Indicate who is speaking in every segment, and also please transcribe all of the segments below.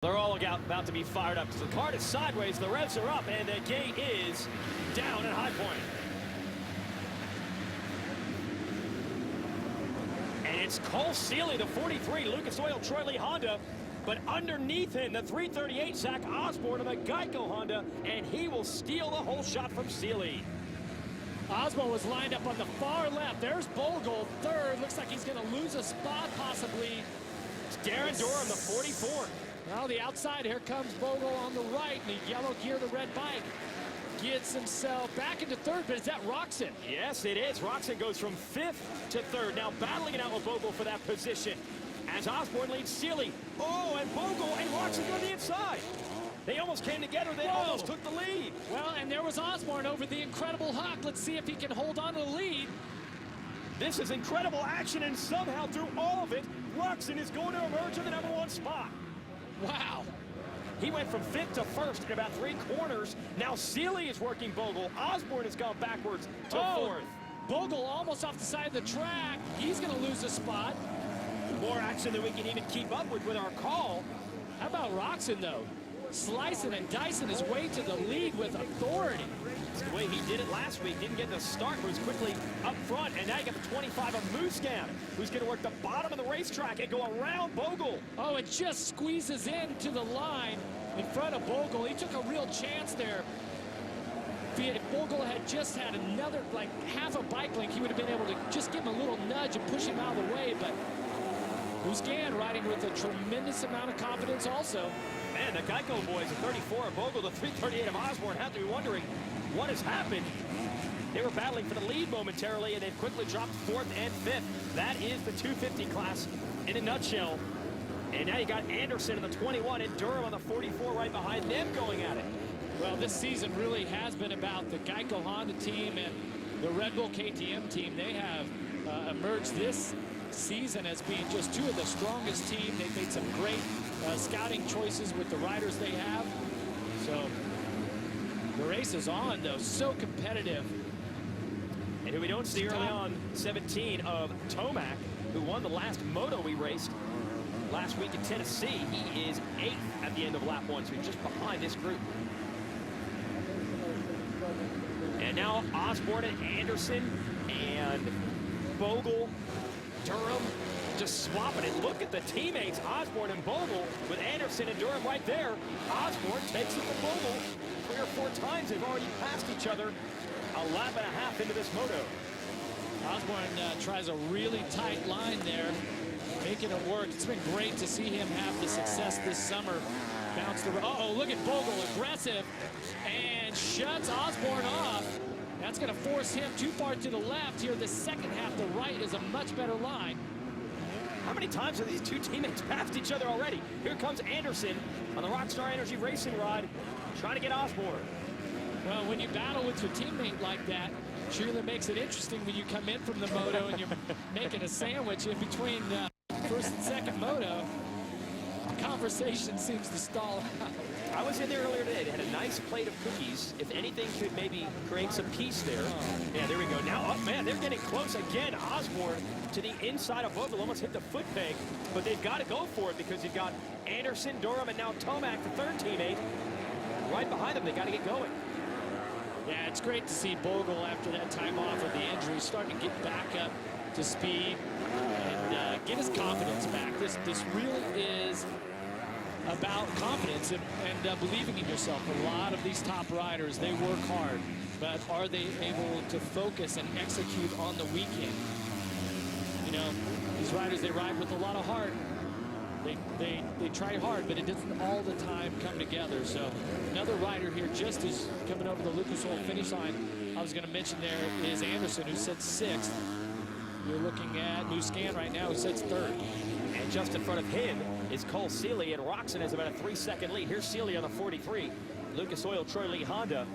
Speaker 1: They're all about to be fired up because the cart is sideways, the revs are up, and the gate is down at High Point. And it's Cole Seeley, the 43, Lucas Oil Troy Lee Honda. But underneath him, the 338 Zach Osborne of the Geico Honda, and he will steal the whole shot from Seeley.
Speaker 2: Osborne was lined up on the far left. There's Bogle, third. Looks like he's going to lose a spot, possibly.
Speaker 1: It's Darren Durham, the 44.
Speaker 2: Well, the outside, here comes Bogle on the right, and the yellow gear, the red bike. Gets himself back into third, but is that Roczen?
Speaker 1: Yes, it is. Roczen goes from fifth to third. Now battling it out with Bogle for that position. As Osborne leads Seeley. Oh, and Bogle and Roczen go to the inside. They almost came together. They almost took the lead.
Speaker 2: Well, and there was Osborne over the incredible Huck. Let's see if he can hold on to the lead.
Speaker 1: This is incredible action, and somehow through all of it, Roczen is going to emerge in the #1 spot.
Speaker 2: Wow.
Speaker 1: He went from fifth to first in about 3 corners. Now Seeley is working Bogle. Osborne has gone backwards to fourth.
Speaker 2: Bogle almost off the side of the track. He's going to lose a spot.
Speaker 1: More action than we can even keep up with our call.
Speaker 2: How about Roxon, though? Slicing and dicing his way to the lead with authority.
Speaker 1: It's the way he did it last week. Didn't get the start, but was quickly up front. And now you got the 25 of Musquin, who's going to work the bottom of the racetrack and go around Bogle.
Speaker 2: Oh, it just squeezes into the line in front of Bogle. He took a real chance there. If Bogle had just had another, like, half a bike length, he would have been able to just give him a little nudge and push him out of the way. But Musquin riding with a tremendous amount of confidence also.
Speaker 1: Man, the Geico boys, the 34 of Bogle, the 338 of Osborne, have to be wondering what has happened. They were battling for the lead momentarily, and they've quickly dropped 4th and 5th. That is the 250 class in a nutshell. And now you got Anderson in the 21 and Durham on the 44 right behind them going at it.
Speaker 2: Well, this season really has been about the Geico Honda team and the Red Bull KTM team. They have emerged this season as being just 2 of the strongest teams. They've made some great scouting choices with the riders they have. So the race is on, though, so competitive.
Speaker 1: And who we don't see early on, 17 of Tomac, who won the last moto we raced last week in Tennessee. He is 8th at the end of lap 1, so he's just behind this group. And now Osborne and Anderson and Bogle, Durham just swapping it. Look at the teammates, Osborne and Bogle, with Anderson and Durham right there. Osborne takes it to Bogle. 3 or 4 times they've already passed each other. A lap and a half into this moto.
Speaker 2: Osborne tries a really tight line there, making it work. It's been great to see him have the success this summer. Bounced the. Uh-oh, look at Bogle, aggressive, and shuts Osborne off. That's going to force him too far to the left here. The second half, the right is a much better line.
Speaker 1: How many times have these 2 teammates passed each other already? Here comes Anderson on the Rockstar Energy racing rod, trying to get Osborne.
Speaker 2: Well, when you battle with your teammate like that, surely makes it interesting when you come in from the moto and you're making a sandwich in between first and second moto. Conversation seems to stall out.
Speaker 1: I was in there earlier today. They had a nice plate of cookies. If anything could maybe create some peace there. Yeah, there we go. Now, oh man, they're getting close again. Osborne to the inside of Bogle, almost hit the foot peg, but they've got to go for it because you've got Anderson, Durham, and now Tomac, the 3rd teammate, right behind them. They got to get going.
Speaker 2: Yeah, it's great to see Bogle after that time off of the injury starting to get back up to speed and get his confidence back. This really is about confidence and believing in yourself. A lot of these top riders, they work hard, but are they able to focus and execute on the weekend? You know, these riders, they ride with a lot of heart. They try hard, but it doesn't all the time come together. So another rider here just is coming over the Lucas Oil finish line. I was going to mention there is Anderson, who sits 6th. You're looking at Musquin right now, who sits 3rd.
Speaker 1: And just in front of him is Cole Seeley, and Roczen has about a 3-second lead. Here's Seeley on the 43. Lucas Oil Troy Lee Honda.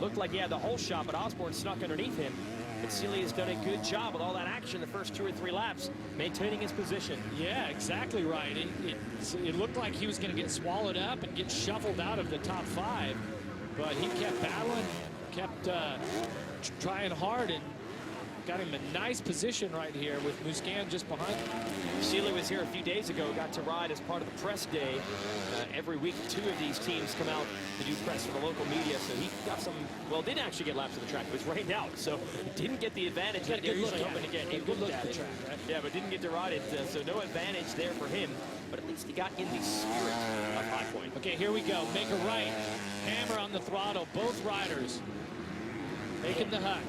Speaker 1: Looked like he had the whole shot, but Osborne snuck underneath him. But Seeley has done a good job with all that action the first 2 or 3 laps, maintaining his position.
Speaker 2: Yeah, exactly right. It looked like he was going to get swallowed up and get shuffled out of the top 5, but he kept battling, kept trying hard, and got him a nice position right here with Musquin just behind him.
Speaker 1: Shealy was here a few days ago, got to ride as part of the press day. Every week, 2 of these teams come out to do press for the local media, so he got some, well, didn't actually get laps of the track. It was rained out, so didn't get the advantage that they're usually hoping to get.
Speaker 2: A good look at the track, right?
Speaker 1: Yeah, but didn't get to ride it, so no advantage there for him. But at least he got in the spirit of High Point.
Speaker 2: Okay, here we go. Make a right. Hammer on the throttle. Both riders making the huck.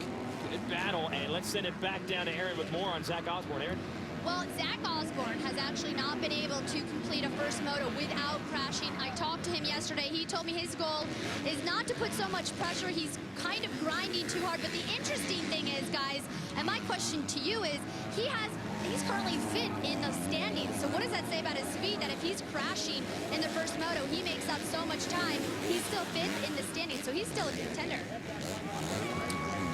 Speaker 1: Good battle, and let's send it back down to Aaron with more on Zach Osborne. Aaron?
Speaker 3: Well, Zach Osborne has actually not been able to complete a first moto without crashing. I talked to him yesterday. He told me his goal is not to put so much pressure. He's kind of grinding too hard. But the interesting thing is, guys, and my question to you is, he's currently fifth in the standings. So what does that say about his speed? That if he's crashing in the first moto, he makes up so much time. He's still fifth in the standings, so he's still a contender.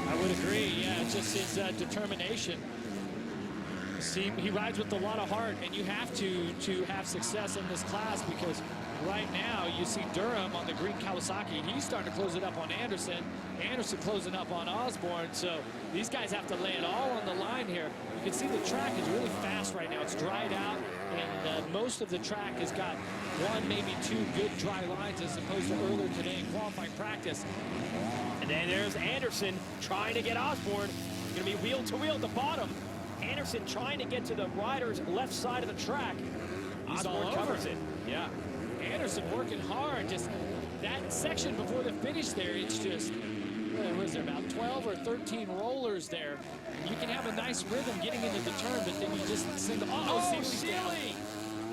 Speaker 2: I would agree. Yeah, it's just his determination. See, he rides with a lot of heart, and you have to have success in this class, because right now you see Durham on the green Kawasaki. He's starting to close it up on Anderson. Anderson closing up on Osborne. So these guys have to lay it all on the line here. You can see the track is really fast right now. It's dried out, and most of the track has got 1, maybe 2 good dry lines, as opposed to earlier today in qualifying practice.
Speaker 1: And then there's Anderson trying to get Osborne. Going to be wheel to wheel at the bottom. Anderson trying to get to the rider's left side of the track.
Speaker 2: He's
Speaker 1: Osborne
Speaker 2: all
Speaker 1: covers
Speaker 2: over.
Speaker 1: it. Yeah.
Speaker 2: Anderson working hard. Just that section before the finish there, it's just, what was there, about 12 or 13 rollers there. You can have a nice rhythm getting into the turn, but then you just send the
Speaker 1: Sealy!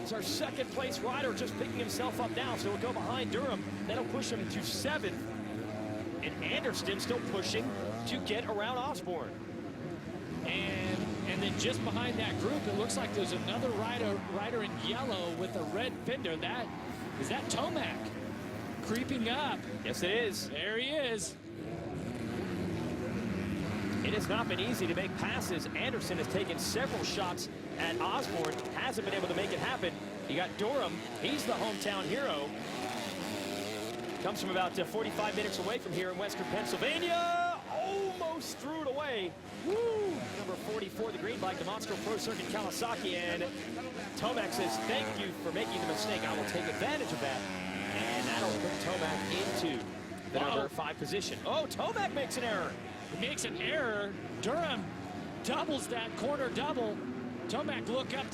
Speaker 1: It's our second place rider just picking himself up now, so he'll go behind Durham. That'll push him to 7th. And Anderson still pushing to get around Osborne.
Speaker 2: And then just behind that group, it looks like there's another rider in yellow with a red fender. Is that Tomac creeping up?
Speaker 1: Yes, it is.
Speaker 2: There he is.
Speaker 1: It has not been easy to make passes. Anderson has taken several shots at Osborne, hasn't been able to make it happen. You got Durham, he's the hometown hero. Comes from about 45 minutes away from here in Western Pennsylvania. Almost threw it away. Woo! Number 44, the green bike, the Monster Pro Circuit Kawasaki. And Tomac says, thank you for making the mistake. I will take advantage of that. And that'll put Tomac into the number 5 position. Oh, Tomac makes an error.
Speaker 2: He makes an error. Durham doubles that corner double. Tomac looked up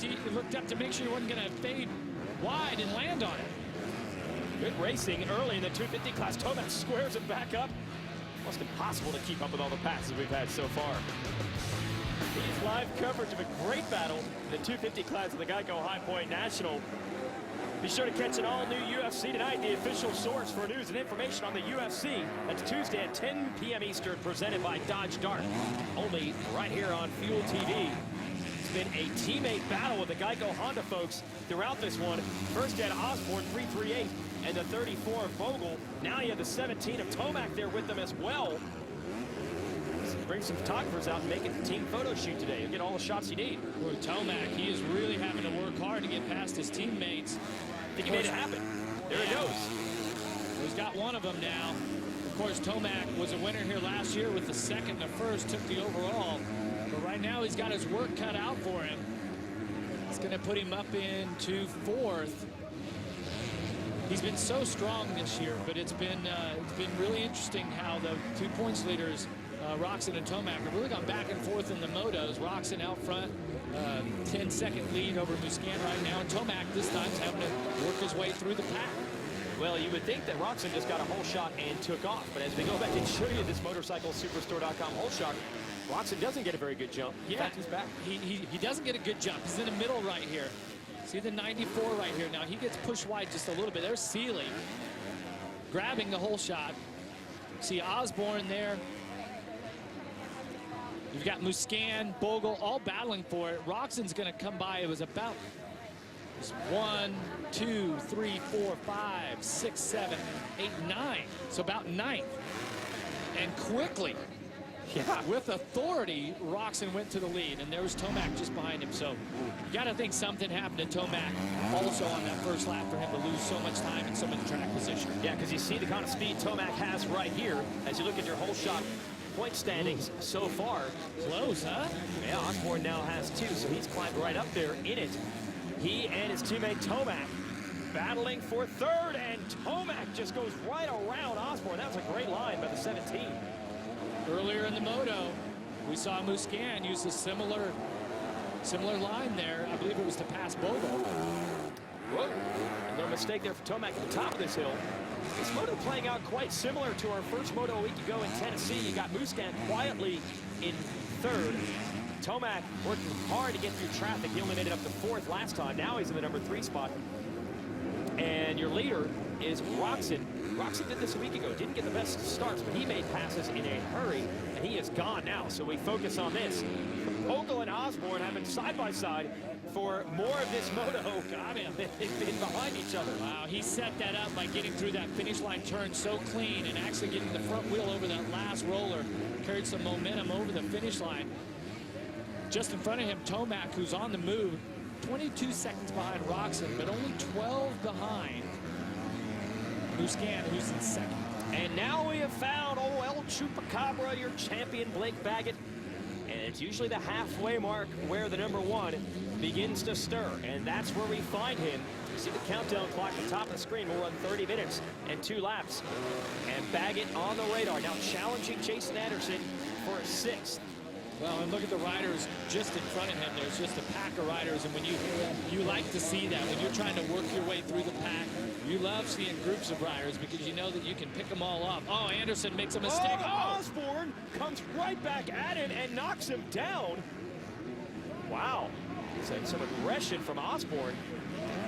Speaker 2: to make sure he wasn't going to fade wide and land on it.
Speaker 1: Good racing early in the 250 class. Tomac squares it back up. Almost impossible to keep up with all the passes we've had so far. He's live coverage of a great battle in the 250 class of the Geico High Point National. Be sure to catch an all-new UFC tonight, the official source for news and information on the UFC. That's Tuesday at 10 p.m. Eastern, presented by Dodge Dart. Only right here on Fuel TV. It's been a teammate battle with the Geico Honda folks throughout this one. First you had Osborne, 338. And the 34 of Bogle. Now you have the 17 of Tomac there with them as well. Bring some photographers out and make it a team photo shoot today. You'll get all the shots you need.
Speaker 2: Boy, Tomac, he is really having to work hard to get past his teammates.
Speaker 1: I think he made it happen. There he goes.
Speaker 2: He's got one of them now. Of course, Tomac was a winner here last year with the 2nd and the 1st, took the overall. But right now he's got his work cut out for him. It's going to put him up into 4th. He's been so strong this year, but it's been really interesting how the 2 points leaders, Roxon and Tomac, have really gone back and forth in the motos. Roxon out front, 10-second lead over Musquin right now, and Tomac this time is having to work his way through the pack.
Speaker 1: Well, you would think that Roxon just got a whole shot and took off, but as we go back and show you this motorcyclesuperstore.com whole shot, Roxon doesn't get a very good jump. In fact, he's back.
Speaker 2: He doesn't get a good jump. He's in the middle right here. See the 94 right here. Now he gets pushed wide just a little bit. There's Sealy grabbing the whole shot. See Osborne there. You've got Musquin, Bogle, all battling for it. Roxon's going to come by. It was about 1, 2, 3, 4, 5, 6, 7, 8, 9. So about 9th. And quickly, with authority, Roxon went to the lead, and there was Tomac just behind him. So you got to think something happened to Tomac also on that first lap for him to lose so much time and so much track position.
Speaker 1: Yeah, because you see the kind of speed Tomac has right here. As you look at your whole shot point standings so far.
Speaker 2: Close, huh?
Speaker 1: Yeah, Osborne now has 2, so he's climbed right up there in it. He and his teammate Tomac battling for 3rd, and Tomac just goes right around Osborne. That was a great line by the 17.
Speaker 2: Earlier in the moto, we saw Musquin use a similar line there. I believe it was to pass Bogle.
Speaker 1: Whoa, a little mistake there for Tomac at the top of this hill. This moto playing out quite similar to our first moto a week ago in Tennessee. You got Musquin quietly in 3rd. Tomac working hard to get through traffic. He only made it up to 4th last time. Now he's in the number 3 spot. And your leader is Roczen. Roczen did this a week ago. Didn't get the best starts, but he made passes in a hurry, and he is gone now. So we focus on this. Bogle and Osborne have been side by side for more of this moto. God, they've been behind each other.
Speaker 2: Wow, he set that up by getting through that finish line turn so clean and actually getting the front wheel over that last roller. Carried some momentum over the finish line. Just in front of him, Tomac, who's on the move, 22 seconds behind Roxon, but only 12 behind Musquin, who's in 2nd.
Speaker 1: And now we have found old El Chupacabra, your champion, Blake Baggett. And it's usually the halfway mark where the number 1 begins to stir. And that's where we find him. You see the countdown clock at the top of the screen. We'll run 30 minutes and 2 laps. And Baggett on the radar, now challenging Jason Anderson for 6th.
Speaker 2: Well, and look at the riders just in front of him. There's just a pack of riders, and when you like to see that, when you're trying to work your way through the pack, you love seeing groups of riders because you know that you can pick them all off. Oh, Anderson makes a mistake.
Speaker 1: Oh, Osborne comes right back at him and knocks him down. Wow, it's like some aggression from Osborne,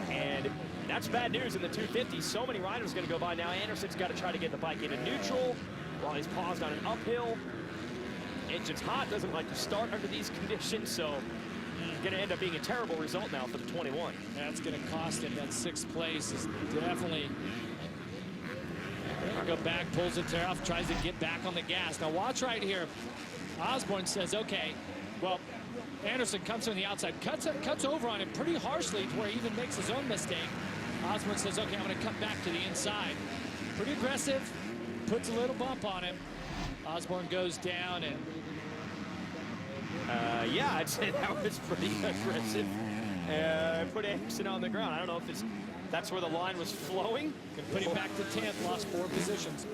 Speaker 1: and that's bad news in the 250. So many riders going to go by now. Anderson's got to try to get the bike into neutral while he's paused on an uphill. Engine's hot, doesn't like to start under these conditions, so going to end up being a terrible result now for the 21.
Speaker 2: That's going to cost him. That 6th place is definitely. Go back, pulls the tire off, tries to get back on the gas. Now watch right here. Osborne says, okay, well, Anderson comes from the outside, cuts over on him pretty harshly to where he even makes his own mistake. Osborne says, okay, I'm going to cut back to the inside. Pretty aggressive, puts a little bump on him. Osborne goes down and
Speaker 1: yeah, I'd say that was pretty aggressive. Put Anderson on the ground. I don't know if that's where the line was flowing.
Speaker 2: Can put him back to 10th, lost 4 positions.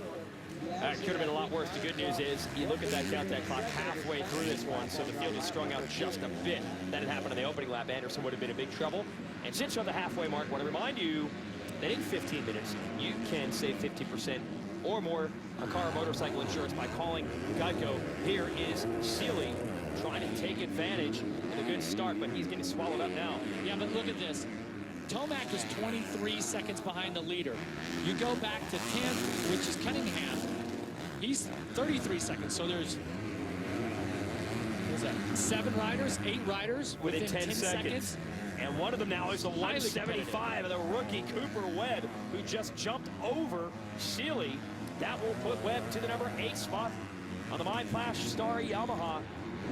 Speaker 1: That could have been a lot worse. The good news is you look at that countdown clock halfway through this one, so the field is strung out just a bit. That had happened in the opening lap. Anderson would have been in big trouble. And since you're on the halfway mark, I want to remind you that in 15 minutes, you can save 50% or more on car or motorcycle insurance by calling Geico. Here is Seeley trying to take advantage of a good start, but he's getting swallowed up now.
Speaker 2: Yeah, but look at this. Tomac is 23 seconds behind the leader. You go back to 10th, which is Cunningham. He's 33 seconds, so there's what is that, 7 riders, 8 riders
Speaker 1: within 10 seconds. And one of them now is the 175 of the rookie Cooper Webb, who just jumped over Seeley. That will put Webb to the number 8 spot on the My Flash Star Yamaha.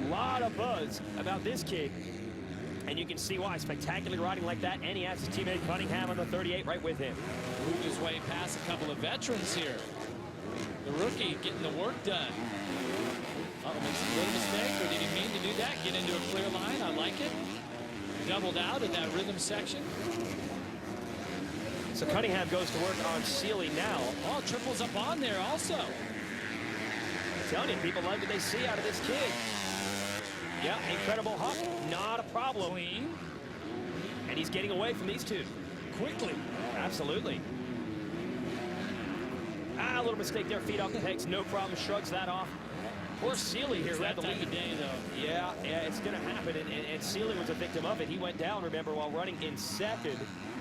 Speaker 1: A lot of buzz about this kid, and you can see why. Spectacular riding like that, and he has his teammate Cunningham on the 38 right with him.
Speaker 2: Moved his way past a couple of veterans here. The rookie getting the work done. Makes a little mistake, or did he mean to do that? Get into a clear line, I like it. Doubled out in that rhythm section.
Speaker 1: So Cunningham goes to work on Seeley now.
Speaker 2: Oh, triples up on there also.
Speaker 1: I'm telling you, people like what they see out of this kid. Yeah, incredible hump, not a problem.
Speaker 2: Clean.
Speaker 1: And he's getting away from these two.
Speaker 2: Quickly.
Speaker 1: Absolutely. A little mistake there, feet off the pegs, no problem, shrugs that off. Poor Seeley here had the lead.
Speaker 2: Day, though.
Speaker 1: Yeah, it's going to happen, and Seeley was a victim of it. He went down, remember, while running in 2nd,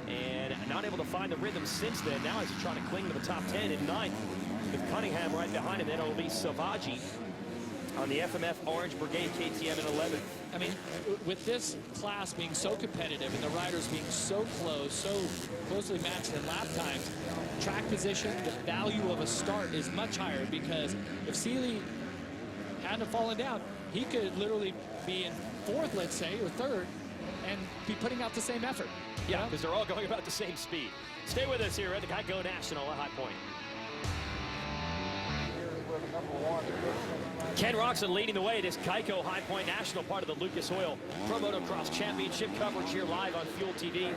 Speaker 1: and not able to find the rhythm since then. Now he's trying to cling to the top 10 in 9th, with Cunningham right behind him. Then it'll be Savatgy on the FMF Orange Brigade KTM in 11th.
Speaker 2: I mean, with this class being so competitive and the riders being so close, so closely matched in lap times, track position, the value of a start is much higher, because if Seeley hadn't fallen down, he could literally be in 4th, let's say, or 3rd, and be putting out the same effort.
Speaker 1: Yeah, because they're all going about the same speed. Stay with us here at the Geico National at High Point. Ken Roxon leading the way. This Geico High Point National, part of the Lucas Oil Pro Motocross Championship coverage here live on Fuel TV.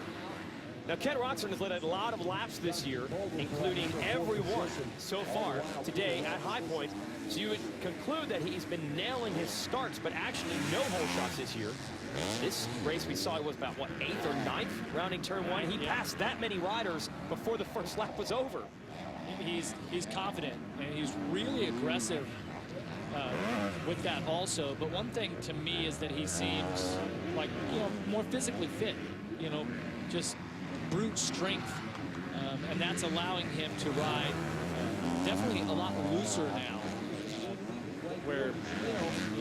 Speaker 1: Now, Ken Roxon has led a lot of laps this year, including everyone so far today at High Point. So you would conclude that he's been nailing his starts, but actually no hole shots this year. This race we saw was about, what, 8th or 9th, rounding turn 1. He passed that many riders before the first lap was over.
Speaker 2: He's confident, and he's really aggressive with that also. But one thing to me is that he seems like, more physically fit, just brute strength, and that's allowing him to ride definitely a lot looser now. Where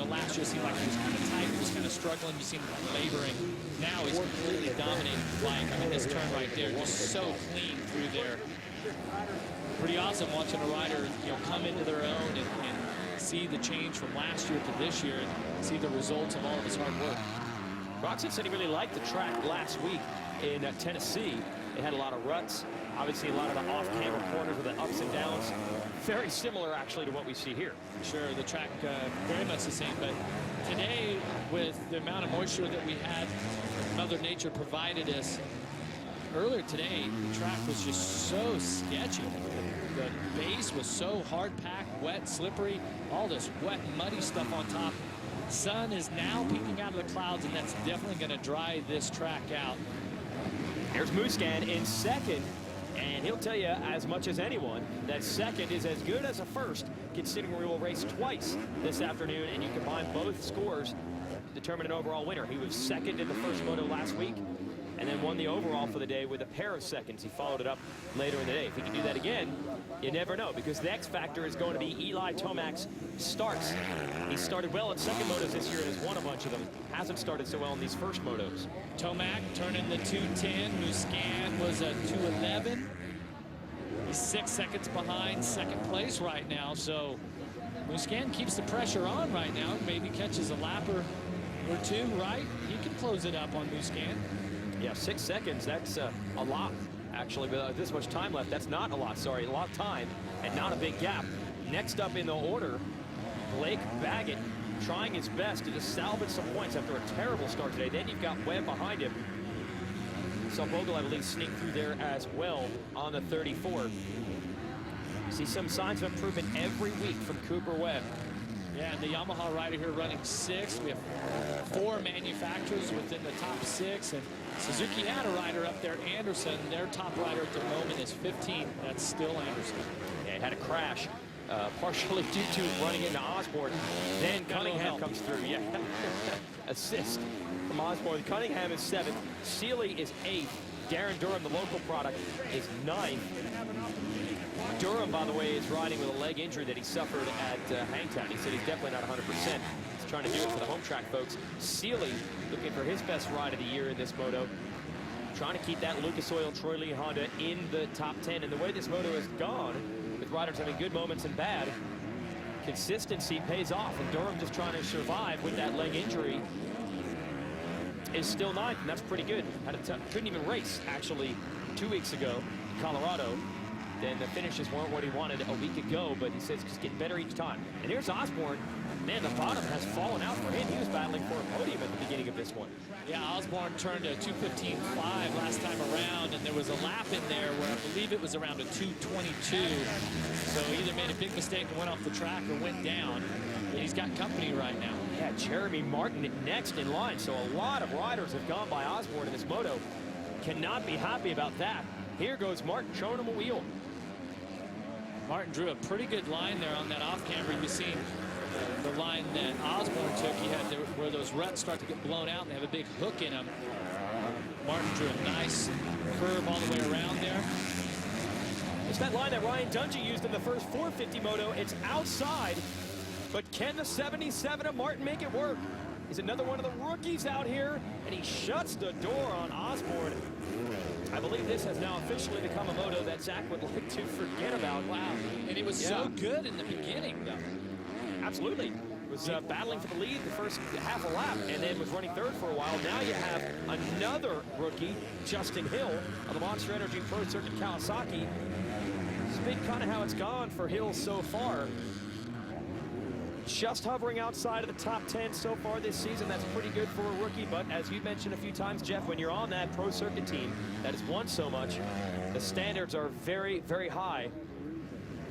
Speaker 2: last year seemed like he was kind of tight, he was kind of struggling, you seen him laboring. Now he's completely dominating flying. I mean, this turn right there, just so clean through there. Pretty awesome watching a rider, come into their own and see the change from last year to this year and see the results of all of his hard work.
Speaker 1: Roxon said he really liked the track last week in Tennessee. It had a lot of ruts, obviously a lot of the off-camber corners with the ups and downs. Very similar, actually, to what we see here.
Speaker 2: Sure, the track very much the same, but today, with the amount of moisture that we had, Mother Nature provided us, earlier today, the track was just so sketchy. The base was so hard-packed, wet, slippery, all this wet, muddy stuff on top. Sun is now peeking out of the clouds, and that's definitely going to dry this track out.
Speaker 1: There's Musquin in second, and he'll tell you as much as anyone that second is as good as a first, considering we will race twice this afternoon, and you combine both scores to determine an overall winner. He was second in the first moto last week, and then won the overall for the day with a pair of seconds. He followed it up later in the day. If he can do that again, you never know, because the X factor is going to be Eli Tomac's starts. He started well in second motos this year and has won a bunch of them. Hasn't started so well in these first motos.
Speaker 2: Tomac turning the 2:10. Musquin was a 2:11. He's 6 seconds behind second place right now, so Musquin keeps the pressure on right now. Maybe catches a lap or two, right? He can close it up on Musquin.
Speaker 1: Yeah, 6 seconds, that's a lot, actually. With this much time left, that's not a lot, sorry. A lot of time and not a big gap. Next up in the order, Blake Baggett trying his best to just salvage some points after a terrible start today. Then you've got Webb behind him. So Bogle, I believe, sneak through there as well on the 34. See some signs of improvement every week from Cooper Webb.
Speaker 2: Yeah, and the Yamaha rider here running 6th. We have 4 manufacturers within the top 6, and Suzuki had a rider up there, Anderson. Their top rider at the moment is 15. That's still Anderson.
Speaker 1: Yeah, it had a crash, partially due to running into Osborne. Then Cunningham comes through. Yeah, assist from Osborne. Cunningham is 7th. Seeley is 8th. Darren Durham, the local product, is 9th. Durham, by the way, is riding with a leg injury that he suffered at Hangtown. He said he's definitely not 100%. He's trying to do it for the home track folks. Seeley looking for his best ride of the year in this moto. Trying to keep that Lucas Oil Troy Lee Honda in the top 10. And the way this moto has gone, with riders having good moments and bad, consistency pays off. And Durham just trying to survive with that leg injury is still 9th, and that's pretty good. Couldn't even race, actually, 2 weeks ago in Colorado. Then the finishes weren't what he wanted a week ago, but he says it's getting better each time. And here's Osborne. Man, the bottom has fallen out for him. He was battling for a podium at the beginning of this one.
Speaker 2: Yeah, Osborne turned a 2:15.5 last time around, and there was a lap in there where I believe it was around a 2:22. So he either made a big mistake and went off the track or went down. But he's got company right now.
Speaker 1: Yeah, Jeremy Martin next in line. So a lot of riders have gone by Osborne in this moto. Cannot be happy about that. Here goes Martin showing him a wheel.
Speaker 2: Martin drew a pretty good line there on that off-camber. You've seen the line that Osborne took. He had where those ruts start to get blown out and they have a big hook in them. Martin drew a nice curve all the way around there.
Speaker 1: It's that line that Ryan Dungey used in the first 450 moto. It's outside, but can the 77 of Martin make it work? He's another one of the rookies out here, and he shuts the door on Osborne. I believe this has now officially become a moto that Zach would like to forget about.
Speaker 2: Wow, and he was so good in the beginning, though.
Speaker 1: Absolutely. Was battling for the lead the first half a lap, and then was running third for a while. Now you have another rookie, Justin Hill, of the Monster Energy Pro Circuit Kawasaki. It's been kind of how it's gone for Hill so far. just hovering outside of the top 10 so far this season. That's pretty good for a rookie, but as you mentioned a few times, Jeff, when you're on that pro circuit team that has won so much, the standards are very, very high.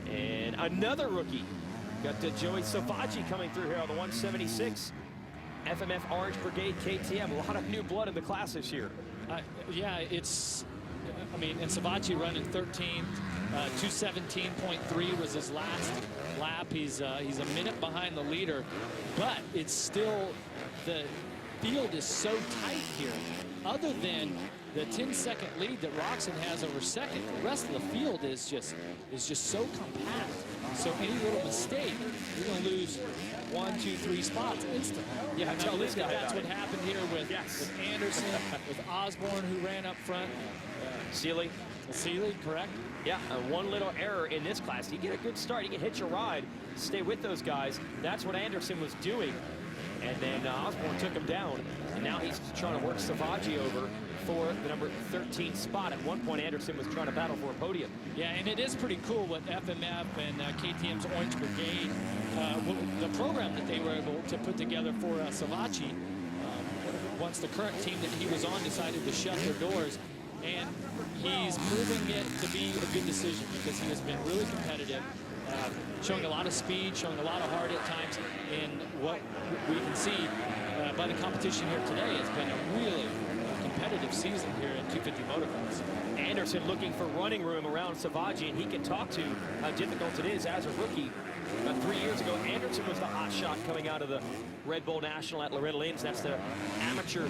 Speaker 1: And another rookie, got Joey Savatgy coming through here on the 176. FMF Orange Brigade KTM, a lot of new blood in the class this year.
Speaker 2: Yeah, it's, I mean, and Savatgy running 13, 217.3 was his last lap. He's a minute behind the leader, but it's still, the field is so tight here. Other than the 10-second lead that Roxon has over second, the rest of the field is just so compact. So any little mistake, you're going to lose 1, 2, 3 spots instantly.
Speaker 1: Yeah, tell this guy
Speaker 2: that's what happened here with Anderson, with Osborne, who ran up front.
Speaker 1: Seeley,
Speaker 2: correct?
Speaker 1: Yeah, one little error in this class. You get a good start, you can hitch a ride, stay with those guys. That's what Anderson was doing. And then Osborne took him down. And now he's trying to work Savatgy over for the number 13 spot. At one point, Anderson was trying to battle for a podium.
Speaker 2: Yeah, and it is pretty cool what FMF and KTM's Orange Brigade, the program that they were able to put together for Savatgy once the current team that he was on decided to shut their doors. And he's proving it to be a good decision because he has been really competitive, showing a lot of speed, showing a lot of heart at times. And what we can see by the competition here today, it's been a really competitive season here in 250 motocross.
Speaker 1: Anderson looking for running room around Savatgy, and he can talk to how difficult it is as a rookie. About 3 years ago, Anderson was the hot shot coming out of the Red Bull National at Loretta Lynn's. That's the amateur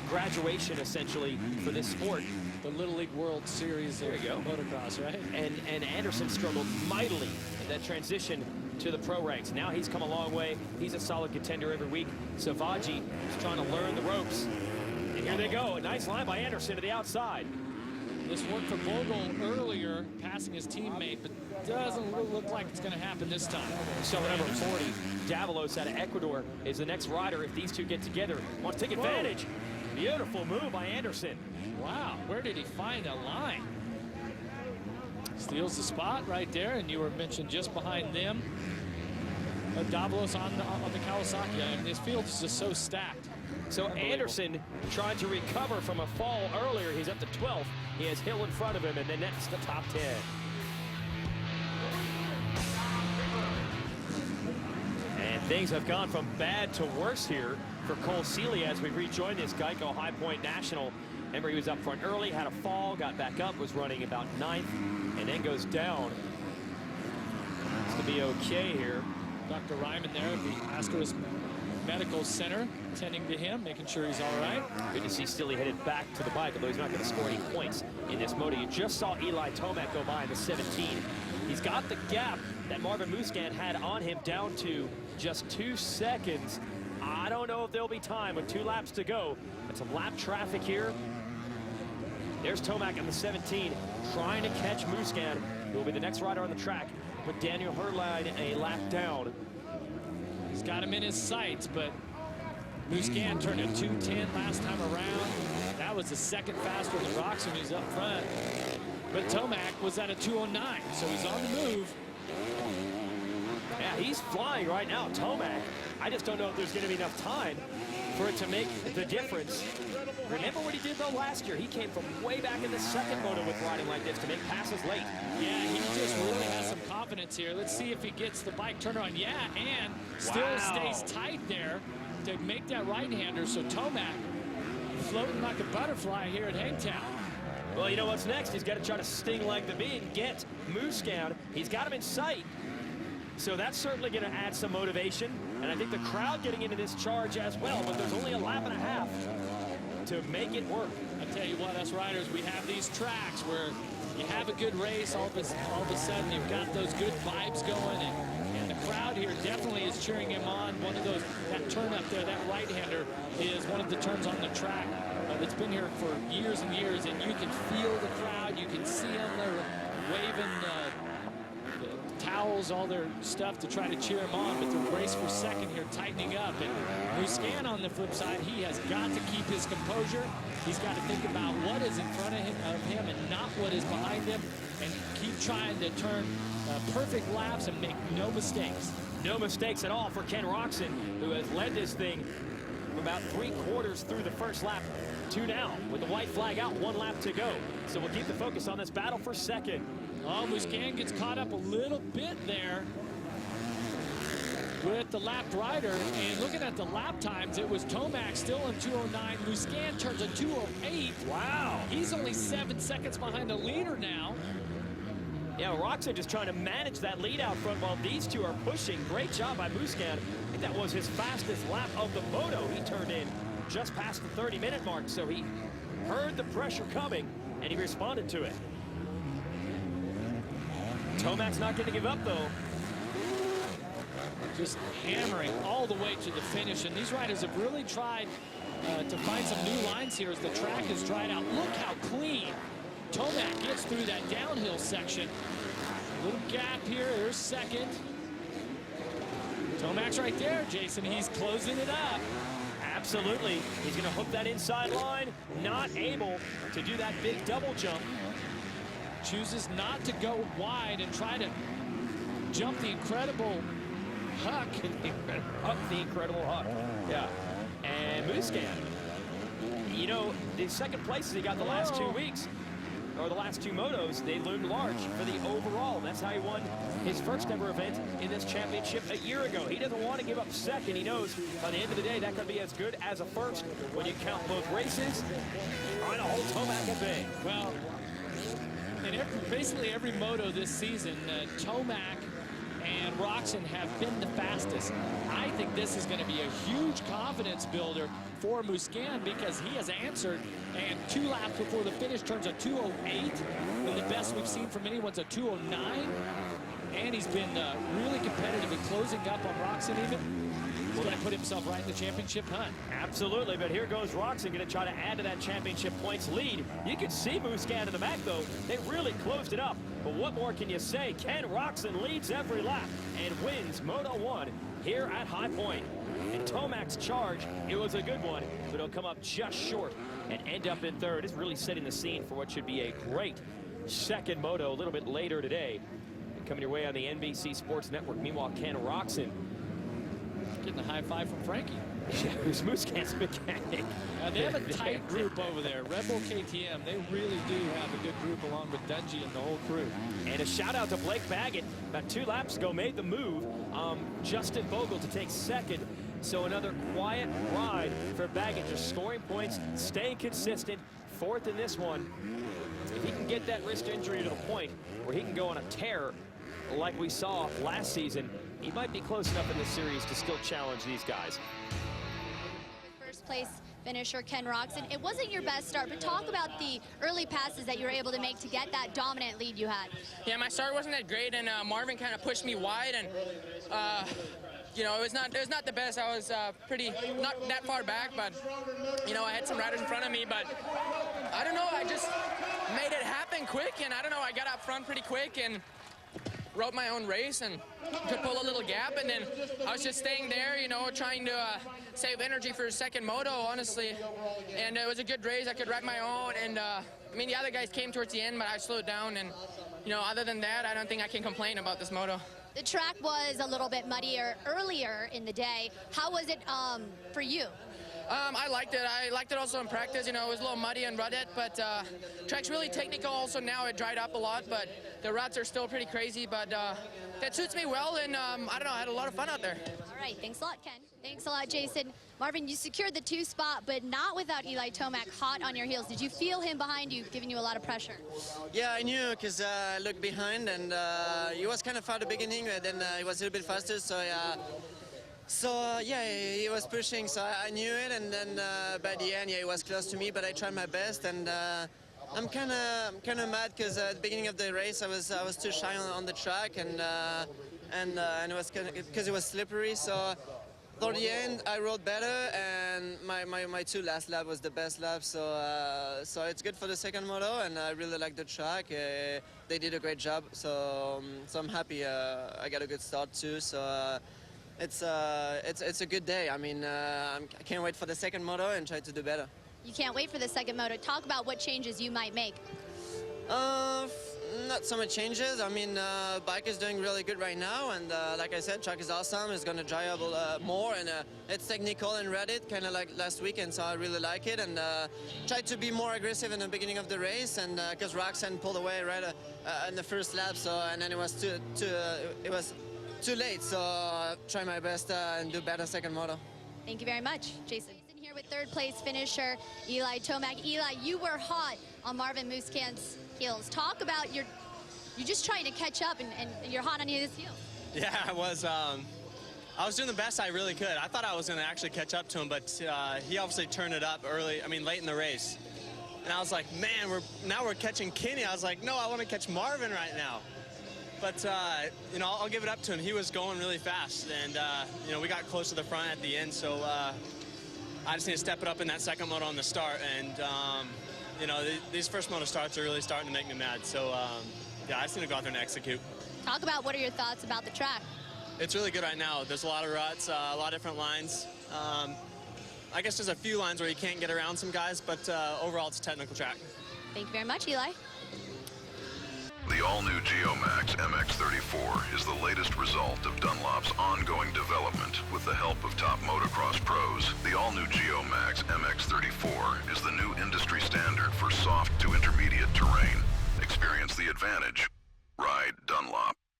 Speaker 1: graduation, essentially, for this sport.
Speaker 2: The Little League World Series there you go. Motocross, right?
Speaker 1: And Anderson struggled mightily in that transition to the pro ranks. Now he's come a long way. He's a solid contender every week. Savatgy is trying to learn the ropes. And here they go. A nice line by Anderson to the outside.
Speaker 2: This worked for Bogle earlier, passing his teammate, but doesn't look like it's going to happen this time.
Speaker 1: So number 40, Davalos out of Ecuador, is the next rider if these two get together. Wants to take advantage. Beautiful move by Anderson.
Speaker 2: Wow, where did he find that line? Steals the spot right there, and you were mentioned just behind them. Davalos on the Kawasaki, and this field is just so stacked.
Speaker 1: So Anderson trying to recover from a fall earlier. He's up to 12th. He has Hill in front of him, and then that's the top 10. And things have gone from bad to worse here for Cole Seeley as we rejoin this Geico High Point National. Remember, he was up front early, had a fall, got back up, was running about 9th, and then goes down. It's going to be okay here.
Speaker 2: Dr. Ryman there at the Ascaris Medical Center, tending to him, making sure he's all right.
Speaker 1: Good to see Seeley headed back to the bike, although he's not going to score any points in this moto. You just saw Eli Tomac go by in the 17. He's got the gap that Marvin Musquin had on him down to just 2 seconds. I don't know if there'll be time with 2 laps to go. But some lap traffic here. There's Tomac in the 17, trying to catch Musquin, who will be the next rider on the track. But Daniel Herline a lap down.
Speaker 2: He's got him in his sights, but Musquin turned a 2:10 last time around. That was the second faster than Roxon, who's up front. But Tomac was at a 2:09, so he's on the move.
Speaker 1: Yeah, he's flying right now, Tomac. I just don't know if there's going to be enough time for it to make the difference. Remember what he did, though, last year? He came from way back in the second moto with riding like this to make passes late.
Speaker 2: Yeah, he just really has some confidence here. Let's see if he gets the bike turned on. Yeah, and still stays tight there to make that right-hander. So Tomac floating like a butterfly here at Hangtown.
Speaker 1: Well, you know what's next? He's got to try to sting like the bee and get Musquin. He's got him in sight. So that's certainly going to add some motivation. And I think the crowd getting into this charge as well, but there's only a lap and a half to make it work.
Speaker 2: I tell you what, us riders, we have these tracks where you have a good race, all of a sudden you've got those good vibes going, and the crowd here definitely is cheering him on. One of those, that turn up there, that right-hander is one of the turns on the track that's been here for years and years, and you can feel the crowd, you can see them, they're waving towels, all their stuff to try to cheer him on, but the race for second here tightening up. And Musquin on the flip side, he has got to keep his composure. He's got to think about what is in front of him and not what is behind him, and keep trying to turn perfect laps and make no mistakes.
Speaker 1: No mistakes at all for Ken Roxon, who has led this thing from about 3/4 through the first lap to now. With the white flag out, 1 lap to go. So we'll keep the focus on this battle for second.
Speaker 2: Oh, Musquin gets caught up a little bit there with the lapped rider. And looking at the lap times, it was Tomac still in 2:09. Musquin turns a 2:08.
Speaker 1: Wow.
Speaker 2: He's only 7 seconds behind the leader now.
Speaker 1: Yeah, Roczen just trying to manage that lead out front while these two are pushing. Great job by Musquin. I think that was his fastest lap of the moto. He turned in just past the 30-minute mark, so he heard the pressure coming, and he responded to it. Tomac's not going to give up, though.
Speaker 2: Just hammering all the way to the finish, and these riders have really tried to find some new lines here as the track has dried out. Look how clean Tomac gets through that downhill section. Little gap here, there's second. Tomac's right there, Jason. He's closing it up.
Speaker 1: Absolutely. He's going to hook that inside line. Not able to do that big double jump.
Speaker 2: Chooses not to go wide and try to jump the incredible huck.
Speaker 1: Up the incredible huck. Yeah. And Musquin, you know, the second places he got the last 2 weeks, or the last 2 motos, they loomed large for the overall. That's how he won his first ever event in this championship a year ago. He doesn't want to give up second. He knows by the end of the day that could be as good as a first when you count both races. Trying to hold Tomac at bay.
Speaker 2: Well, in basically every moto this season, Tomac and Roxon have been the fastest. I think this is going to be a huge confidence builder for Musquin because he has answered, and 2 laps before the finish turns a 2:08, and the best we've seen from anyone's a 2:09, and he's been really competitive in closing up on Roxon even. He's going to put himself right in the championship hunt.
Speaker 1: Absolutely, but here goes Roczen going to try to add to that championship points lead. You can see Musquin in the back, though. They really closed it up. But what more can you say? Ken Roxon leads every lap and wins Moto 1 here at High Point. And Tomac's charge, it was a good one, but it'll come up just short and end up in third. It's really setting the scene for what should be a great second moto a little bit later today. And coming your way on the NBC Sports Network. Meanwhile, Ken Roxon
Speaker 2: getting a high five from Frankie.
Speaker 1: Who's Musquin's mechanic.
Speaker 2: They have a tight group over there. Red Bull KTM, they really do have a good group along with Dungy and the whole crew.
Speaker 1: And a shout out to Blake Baggett. About 2 laps ago, made the move. Justin Bogle to take second. So another quiet ride for Baggett, just scoring points, staying consistent. 4th in this one. If he can get that wrist injury to the point where he can go on a tear like we saw last season, he might be close enough in this series to still challenge these guys.
Speaker 3: First place finisher Ken Roxon. It wasn't your best start, but talk about the early passes that you were able to make to get that dominant lead you had.
Speaker 4: Yeah, my start wasn't that great, and Marvin kind of pushed me wide, and you know, it was not the best. I was not that far back, but you know, I had some riders in front of me, but I don't know, I just made it happen quick, and I don't know, I got up front pretty quick and wrote my own race and could pull a little gap, and then I was just staying there, you know, trying to save energy for a second moto, honestly. And it was a good race. I could ride my own, and I mean, the other guys came towards the end, but I slowed down, and you know, other than that, I don't think I can complain about this moto.
Speaker 3: The track was a little bit muddier earlier in the day. How was it for you?
Speaker 4: I liked it. I liked it also in practice. You know, it was a little muddy and rutted, but track's really technical also now. It dried up a lot, but the ruts are still pretty crazy, but that suits me well, and I don't know, I had a lot of fun out there.
Speaker 3: All right, thanks a lot, Ken. Thanks a lot, Jason. Marvin, you secured the 2 spot, but not without Eli Tomac hot on your heels. Did you feel him behind you, giving you a lot of pressure?
Speaker 5: Yeah, I knew, because I looked behind, and he was kind of far at the beginning, but then he was a little bit faster, so yeah, he was pushing, so I knew it, and then by the end, yeah, he was close to me, but I tried my best, and I'm kind of mad because at the beginning of the race, I was too shy on the track, and it was because it was slippery, so for the end, I rode better, and my 2 last lap was the best lap, so it's good for the second moto, and I really like the track. They did a great job, so I'm happy. I got a good start too, so. It's a good day. I mean, I can't wait for the second moto and try to do better.
Speaker 3: You can't wait for the second moto. Talk about what changes you might make.
Speaker 5: not so much changes. I mean, bike is doing really good right now, and like I said, track is awesome. It's going to dry up more, and it's technical and ready, kind of like last weekend, so I really like it. And tried to be more aggressive in the beginning of the race, and because Roxon pulled away right in the first lap, so and then it was too late. So try my best and do better second moto.
Speaker 3: Thank you very much, Jason. Here with third place finisher Eli Tomac. Eli, you were hot on Marvin Musquin's heels. Talk about you're just trying to catch up, and you're hot on his heels.
Speaker 6: Yeah, I was doing the best I really could. I thought I was going to actually catch up to him, but he obviously turned it up early. I mean, late in the race, and I was like, man, now we're catching Kenny. I was like, no, I want to catch Marvin right now. But you know, I'll give it up to him. He was going really fast, and you know, we got close to the front at the end, so. I just need to step it up in that second moto on the start, and you know, these first moto starts are really starting to make me mad. So yeah, I just need to go out there and execute.
Speaker 3: Talk about what are your thoughts about the track?
Speaker 6: It's really good right now. There's a lot of ruts, a lot of different lines. I guess there's a few lines where you can't get around some guys, but overall it's a technical track.
Speaker 3: Thank you very much, Eli.
Speaker 7: The all-new Geomax MX34 is the latest result of Dunlop's ongoing development with the help of top motocross pros. The all-new Geomax MX34 is the new industry standard for soft to intermediate terrain. Experience the advantage